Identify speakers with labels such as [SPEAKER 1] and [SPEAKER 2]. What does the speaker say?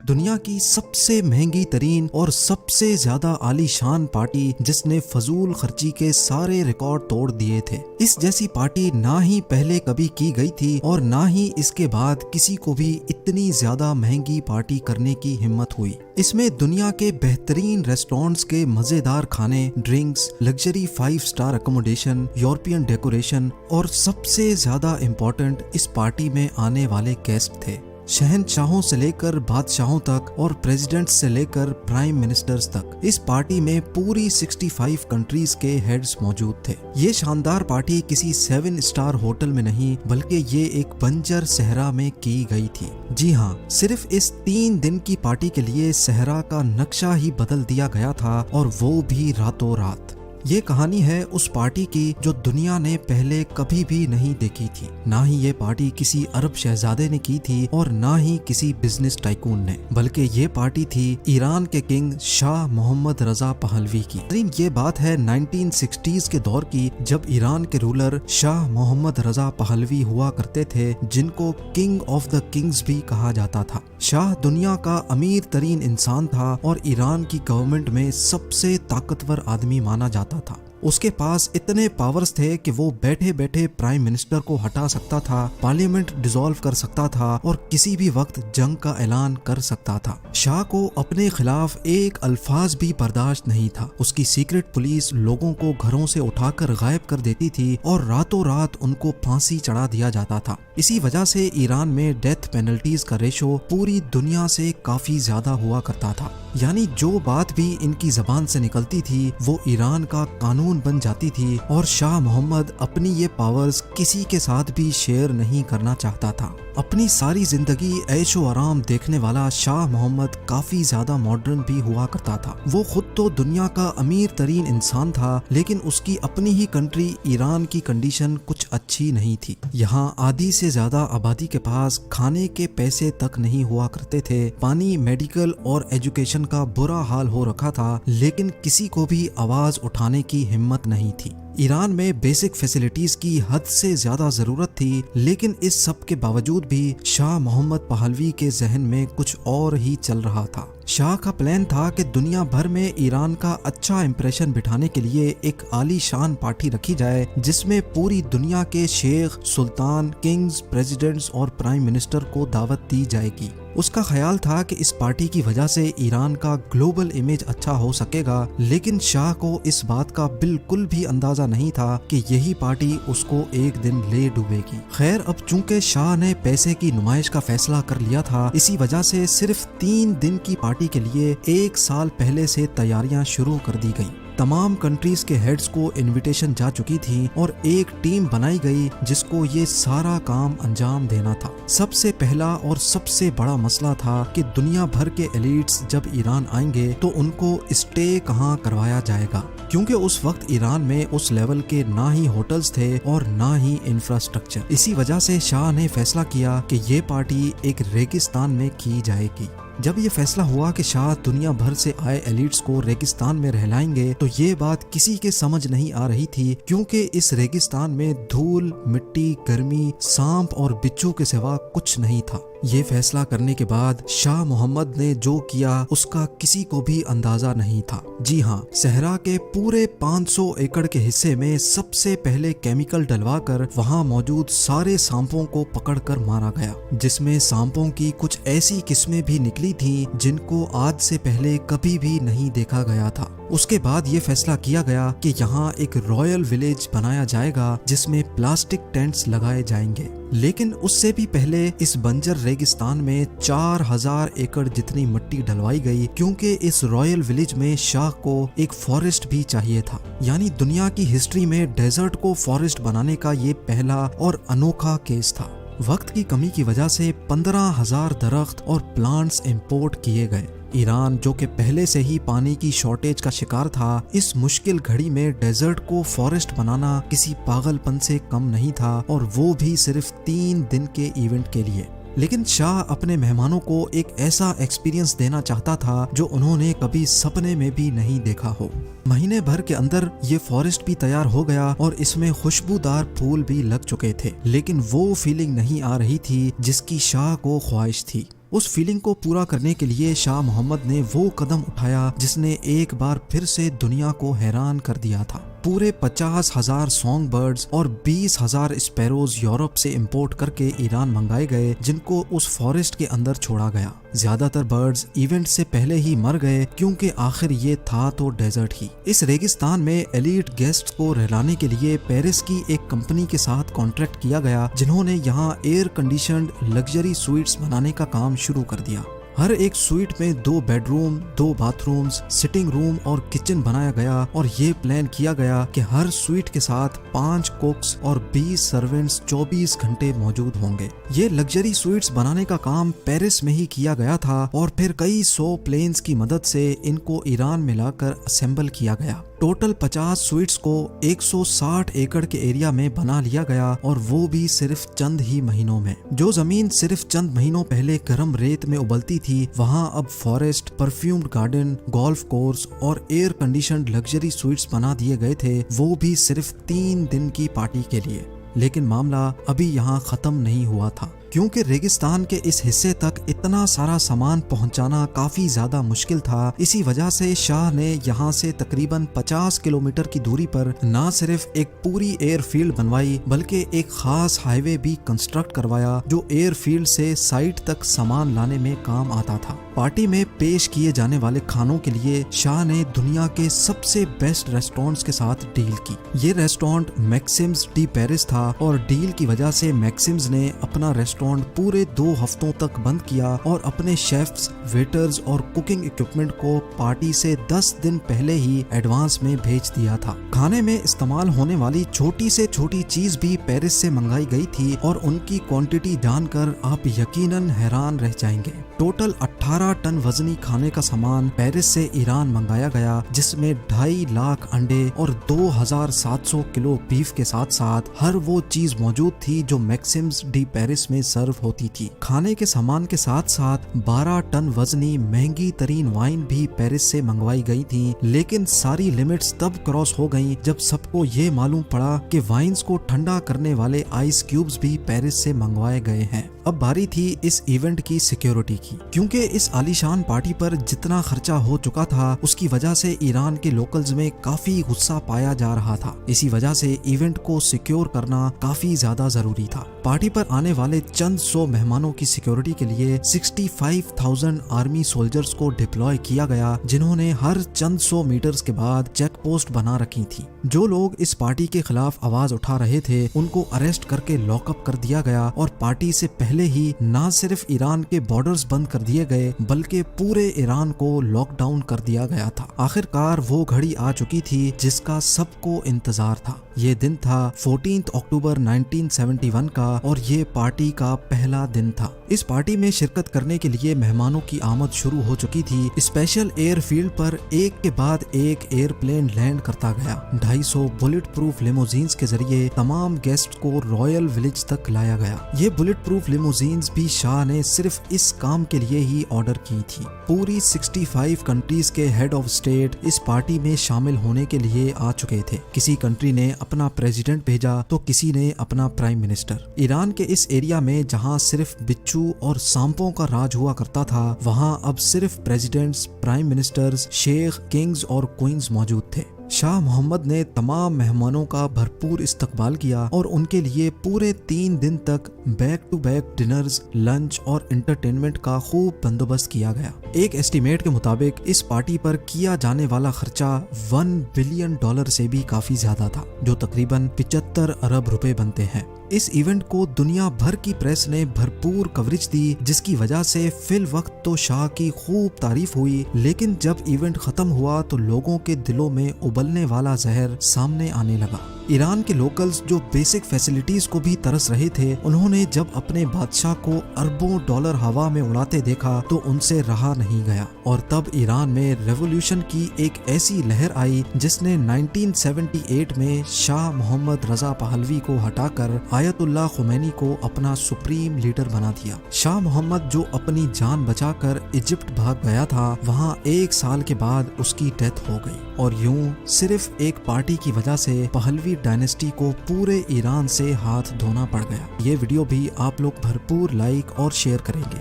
[SPEAKER 1] दुनिया की सबसे महंगी तरीन और सबसे ज्यादा आलीशान पार्टी जिसने फजूल खर्ची के सारे रिकॉर्ड तोड़ दिए थे। इस जैसी पार्टी ना ही पहले कभी की गई थी और ना ही इसके बाद किसी को भी इतनी ज्यादा महंगी पार्टी करने की हिम्मत हुई। इसमें दुनिया के बेहतरीन रेस्टोरेंट्स के मजेदार खाने, drinks, luxury 5 star accommodation, European decoration और सबसे ज्यादा इम्पोर्टेंट, इस पार्टी में आने वाले गेस्ट थे। शहंशाहों से लेकर बादशाहों तक और प्रेसिडेंट्स से लेकर प्राइम मिनिस्टर्स तक। इस पार्टी में पूरी 65 कंट्रीज के हेड्स मौजूद थे। ये शानदार पार्टी किसी 7 स्टार होटल में नहीं बल्कि ये एक बंजर सहरा में की गई थी। जी हाँ, सिर्फ इस 3 दिन की पार्टी के लिए सहरा का नक्शा ही बदल दिया गया था और वो भी रातों रात। ये कहानी है उस पार्टी की जो दुनिया ने पहले कभी भी नहीं देखी थी। ना ही ये पार्टी किसी अरब शहजादे ने की थी और ना ही किसी बिजनेस टाइकून ने, बल्कि ये पार्टी थी ईरान के king Shah Mohammad Reza Pahlavi की। ये बात है 1960s के दौर की, जब ईरान के ruler Shah Mohammad Reza Pahlavi हुआ करते थे, जिनको किंग ऑफ द किंग्स भी कहा जाता था। शाह दुनिया का अमीर तरीन इंसान था और ईरान की गवर्नमेंट में सबसे ताकतवर आदमी माना जाता था। उसके पास इतने पावर्स थे कि वो बैठे बैठे प्राइम मिनिस्टर को हटा सकता था, पार्लियामेंट डिसॉल्व कर सकता था और किसी भी वक्त जंग का ऐलान कर सकता था। शाह को अपने खिलाफ एक अल्फाज भी बर्दाश्त नहीं था। उसकी सीक्रेट पुलिस लोगों को घरों से उठाकर गायब कर देती थी और रातों रात उनको फांसी चढ़ा दिया जाता था। इसी वजह से ईरान में डेथ पेनल्टीज का रेशो पूरी दुनिया से काफी ज्यादा हुआ करता था। यानी जो बात भी इनकी जबान से निकलती थी वो ईरान का कानून बन जाती थी और शाह मोहम्मद अपनी ये पावर्स किसी के साथ भी शेयर नहीं करना चाहता था। अपनी सारी जिंदगी ऐशो आराम देखने वाला शाह मोहम्मद काफी ज्यादा मॉडर्न भी हुआ करता था। वो खुद तो दुनिया का अमीर तरीन इंसान था, लेकिन उसकी अपनी ही कंट्री ईरान की कंडीशन कुछ अच्छी नहीं थी। यहाँ आधी से ज्यादा आबादी के पास खाने के पैसे तक नहीं हुआ करते थे। पानी, मेडिकल और एजुकेशन का बुरा हाल हो रखा था, लेकिन किसी को भी आवाज उठाने की हिम्मत नहीं थी। ईरान में बेसिक फैसिलिटीज की हद से ज्यादा जरूरत थी, लेकिन इस सब के बावजूद भी शाह मोहम्मद पहलवी के जहन में कुछ और ही चल रहा था। शाह का प्लान था कि दुनिया भर में ईरान का अच्छा इंप्रेशन बिठाने के लिए एक आलीशान पार्टी रखी जाए, जिसमें पूरी दुनिया के शेख, सुल्तान, किंग्स, प्रेसिडेंट्स और प्राइम मिनिस्टर को दावत दी जाएगी। उसका ख्याल था कि इस पार्टी की वजह से ईरान का ग्लोबल इमेज अच्छा हो सकेगा, लेकिन शाह को इस बात का बिल्कुल भी अंदाजा नहीं था कि यही पार्टी उसको एक दिन ले डूबेगी। खैर, अब चूंकि शाह ने पैसे की नुमाइश का फैसला कर लिया था, इसी वजह से सिर्फ 3 दिन की पार्टी के लिए 1 साल पहले से तैयारियां शुरू कर दी गई। तमाम कंट्रीज के हेड्स को इनविटेशन जा चुकी थी और एक टीम बनाई गई जिसको ये सारा काम अंजाम देना था। सबसे पहला और सबसे बड़ा मसला था कि दुनिया भर के एलिट्स जब ईरान आएंगे तो उनको स्टे कहाँ करवाया जाएगा, क्योंकि उस वक्त ईरान में उस लेवल के ना ही होटल्स थे और ना ही इंफ्रास्ट्रक्चर। इसी वजह से शाह ने फैसला किया कि ये पार्टी एक रेगिस्तान में की जाएगी। जब ये फैसला हुआ कि शाह दुनिया भर से आए एलिट्स को रेगिस्तान में रहलाएंगे, तो ये बात किसी के समझ नहीं आ रही थी, क्योंकि इस रेगिस्तान में धूल, मिट्टी, गर्मी, सांप और बिच्छू के सिवा कुछ नहीं था। ये फैसला करने के बाद शाह मोहम्मद ने जो किया उसका किसी को भी अंदाजा नहीं था। जी हाँ, सहरा के पूरे 500 एकड़ के हिस्से में सबसे पहले केमिकल डलवाकर वहाँ मौजूद सारे सांपों को पकड़कर मारा गया, जिसमें सांपों की कुछ ऐसी किस्में भी निकली थी जिनको आज से पहले कभी भी नहीं देखा गया था। उसके बाद ये फैसला किया गया कि यहाँ एक रॉयल विलेज बनाया जाएगा जिसमें प्लास्टिक टेंट्स लगाए जाएंगे। लेकिन उससे भी पहले इस बंजर रेगिस्तान में 4000 एकड़ जितनी मिट्टी डलवाई गई, क्योंकि इस रॉयल विलेज में शाह को एक फॉरेस्ट भी चाहिए था। यानी दुनिया की हिस्ट्री में डेजर्ट को फॉरेस्ट बनाने का ये पहला और अनोखा केस था। वक्त की कमी की वजह से 15,000 दरख्त और प्लांट्स इंपोर्ट किए गए। ईरान, जो कि पहले से ही पानी की शॉर्टेज का शिकार था, इस मुश्किल घड़ी में डेजर्ट को फॉरेस्ट बनाना किसी पागलपन से कम नहीं था, और वो भी सिर्फ 3 दिन के इवेंट के लिए। लेकिन शाह अपने मेहमानों को एक ऐसा एक्सपीरियंस देना चाहता था जो उन्होंने कभी सपने में भी नहीं देखा हो। महीने भर के अंदर ये फॉरेस्ट भी तैयार हो गया और इसमें खुशबूदार फूल भी लग चुके थे, लेकिन वो फीलिंग नहीं आ रही थी जिसकी शाह को ख्वाहिश थी। उस फीलिंग को पूरा करने के लिए शाह मोहम्मद ने वो कदम उठाया जिसने एक बार फिर से दुनिया को हैरान कर दिया था। पूरे 50,000 सॉन्ग बर्ड्स और 20,000 स्पैरोज यूरोप से इंपोर्ट करके ईरान मंगाए गए, जिनको उस फॉरेस्ट के अंदर छोड़ा गया। ज्यादातर बर्ड्स इवेंट से पहले ही मर गए क्योंकि आखिर ये था तो डेजर्ट ही। इस रेगिस्तान में एलीट गेस्ट्स को रहलाने के लिए पेरिस की एक कंपनी के साथ कॉन्ट्रैक्ट किया गया, जिन्होंने यहाँ एयर कंडीशनड लग्जरी स्वीट्स बनाने का काम शुरू कर दिया। हर एक स्वीट में 2 बेडरूम, 2 बाथरूम्स, सिटिंग रूम और किचन बनाया गया और ये प्लान किया गया कि हर स्वीट के साथ 5 कुक्स और 20 सर्वेंट्स 24 घंटे मौजूद होंगे। ये लग्जरी स्वीट्स बनाने का काम पेरिस में ही किया गया था और फिर कई 100 प्लेन्स की मदद से इनको ईरान में लाकर असेंबल किया गया। टोटल 50 स्वीट्स को 160 एकड़ के एरिया में बना लिया गया और वो भी सिर्फ चंद ही महीनों में। जो जमीन सिर्फ चंद महीनों पहले गर्म रेत में उबलती थी, वहाँ अब forest, perfumed garden, golf course और एयर कंडीशनड लग्जरी स्वीट्स बना दिए गए थे, वो भी सिर्फ 3 दिन की पार्टी के लिए। लेकिन मामला अभी यहाँ खत्म नहीं हुआ था, क्योंकि रेगिस्तान के इस हिस्से तक इतना सारा सामान पहुंचाना काफी ज्यादा मुश्किल था। इसी वजह से शाह ने यहाँ से तकरीबन 50 किलोमीटर की दूरी पर न सिर्फ एक पूरी एयरफील्ड बनवाई, बल्कि एक खास हाईवे भी कंस्ट्रक्ट करवाया जो एयरफील्ड से साइट तक सामान लाने में काम आता था। पार्टी में पेश किए जाने वाले खानों के लिए शाह ने दुनिया के सबसे बेस्ट रेस्टोरेंट्स के साथ डील की। ये रेस्टोरेंट मैक्सिम्स डी पेरिस था और डील की वजह से मैक्सिम्स ने अपना रेस्टोरेंट पूरे 2 हफ्तों तक बंद किया और अपने शेफ्स, वेटर्स और कुकिंग इक्विपमेंट को पार्टी से 10 दिन पहले ही एडवांस में भेज दिया था। खाने में इस्तेमाल होने वाली छोटी से छोटी चीज भी पेरिस से मंगाई गई थी और उनकी क्वांटिटी जानकर आप यकीनन हैरान रह जाएंगे। टोटल 18 टन वजनी खाने का सामान पेरिस से ईरान मंगाया गया, जिसमें 2.5 लाख अंडे और 2700 किलो बीफ के साथ साथ हर वो चीज मौजूद थी जो मैक्सिम्स डी पेरिस में सर्व होती थी। खाने के सामान के साथ साथ 12 टन वजनी महंगी तरीन वाइन भी पेरिस से मंगवाई गई थी, लेकिन सारी लिमिट्स तब क्रॉस हो गईं जब सबको ये मालूम पड़ा कि वाइन्स को ठंडा करने वाले आइस क्यूब्स भी पेरिस से मंगवाए गए हैं। अब बारी थी इस इवेंट की सिक्योरिटी की, क्योंकि इस आलीशान पार्टी पर जितना खर्चा हो चुका था उसकी वजह से ईरान के लोकल्स में काफी गुस्सा पाया जा रहा था। इसी वजह से इवेंट को सिक्योर करना काफी ज्यादा जरूरी था। पार्टी पर आने वाले चंद 100 मेहमानों की सिक्योरिटी के लिए 65,000 आर्मी सोल्जर्स को डिप्लॉय किया गया, जिन्होंने हर चंद 100 मीटर्स के बाद चेक पोस्ट बना रखी थी। जो लोग इस पार्टी के खिलाफ आवाज उठा रहे थे उनको अरेस्ट करके लॉकअप कर दिया गया और पार्टी से पहले ही न सिर्फ ईरान के बॉर्डर्स बंद कर दिए गए बल्कि पूरे ईरान को लॉकडाउन कर दिया गया था। आखिरकार वो घड़ी आ चुकी थी जिसका सबको इंतजार था। ये दिन था 14 अक्टूबर 1971 का और ये पार्टी का पहला दिन था। इस पार्टी में शिरकत करने के लिए मेहमानों की आमद शुरू हो चुकी थी। स्पेशल एयरफील्ड पर एक के बाद एक एयरप्लेन लैंड करता गया। 250 बुलेट प्रूफ लिमोजीन्स के जरिए तमाम गेस्ट को रॉयल विलेज तक लाया गया। ये बुलेट प्रूफ लिमोजीन्स भी शाह ने सिर्फ इस काम के लिए ही ऑर्डर की थी। पूरी 65 कंट्रीज के हेड ऑफ स्टेट इस पार्टी में शामिल होने के लिए आ चुके थे। किसी कंट्री ने अपना प्रेसिडेंट भेजा तो किसी ने अपना प्राइम मिनिस्टर। ईरान के इस एरिया में जहां सिर्फ बिच्छू और सांपों का राज हुआ करता था, वहां अब सिर्फ प्रेसिडेंट्स, प्राइम मिनिस्टर्स, शेख, किंग्स और क्वींस मौजूद थे। शाह मोहम्मद ने तमाम मेहमानों का भरपूर इस्तकबाल किया और उनके लिए पूरे 3 दिन तक back to back dinners, lunch और एंटरटेनमेंट का खूब बंदोबस्त किया गया। एक एस्टीमेट के मुताबिक इस पार्टी पर किया जाने वाला खर्चा $1 बिलियन से भी काफी ज्यादा था, जो तकरीबन 75 अरब रुपए बनते हैं। इस इवेंट को दुनिया भर की प्रेस ने भरपूर कवरेज दी, जिसकी वजह से फिल वक्त तो शाह की खूब तारीफ हुई, लेकिन जब इवेंट खत्म हुआ तो लोगों के दिलों में उबलने वाला जहर सामने आने लगा। ईरान के लोकल्स जो बेसिक फैसिलिटीज को भी तरस रहे थे, उन्होंने जब अपने बादशाह को अरबों डॉलर हवा में उड़ाते देखा तो उनसे रहा नहीं गया और तब ईरान में रेवोल्यूशन की एक ऐसी लहर आई जिसने 1978 में शाह मोहम्मद रजा पहलवी को हटाकर आयतुल्लाह खुमैनी को अपना सुप्रीम लीडर बना दिया। शाह मोहम्मद जो अपनी जान बचाकर इजिप्ट भाग गया था, वहाँ 1 साल के बाद उसकी डेथ हो गई और यूं सिर्फ एक पार्टी की वजह से पहलवी डायनेस्टी को पूरे ईरान से हाथ धोना पड़ गया। ये वीडियो भी आप लोग भरपूर लाइक और शेयर करेंगे।